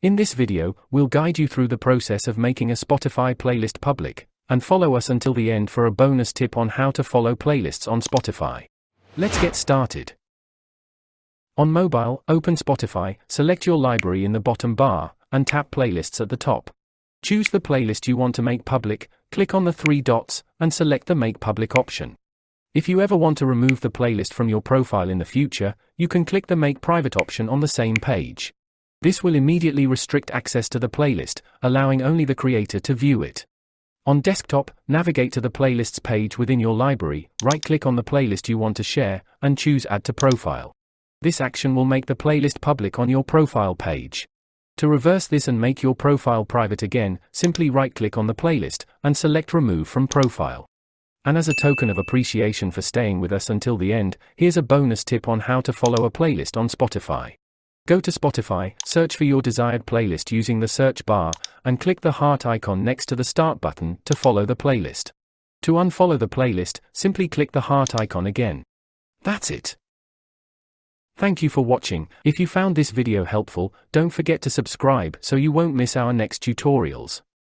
In this video, we'll guide you through the process of making a Spotify playlist public, and follow us until the end for a bonus tip on how to follow playlists on Spotify. Let's get started. On mobile, open Spotify, select your library in the bottom bar, and tap Playlists at the top. Choose the playlist you want to make public, click on the three dots, and select the Make Public option. If you ever want to remove the playlist from your profile in the future, you can click the Make Private option on the same page. This will immediately restrict access to the playlist, allowing only the creator to view it. On desktop, navigate to the Playlists page within your library, right-click on the playlist you want to share, and choose Add to Profile. This action will make the playlist public on your profile page. To reverse this and make your profile private again, simply right-click on the playlist, and select Remove from Profile. And as a token of appreciation for staying with us until the end, here's a bonus tip on how to follow a playlist on Spotify. Go to Spotify, search for your desired playlist using the search bar, and click the heart icon next to the Start button to follow the playlist. To unfollow the playlist, simply click the heart icon again. That's it. Thank you for watching. If you found this video helpful, don't forget to subscribe so you won't miss our next tutorials.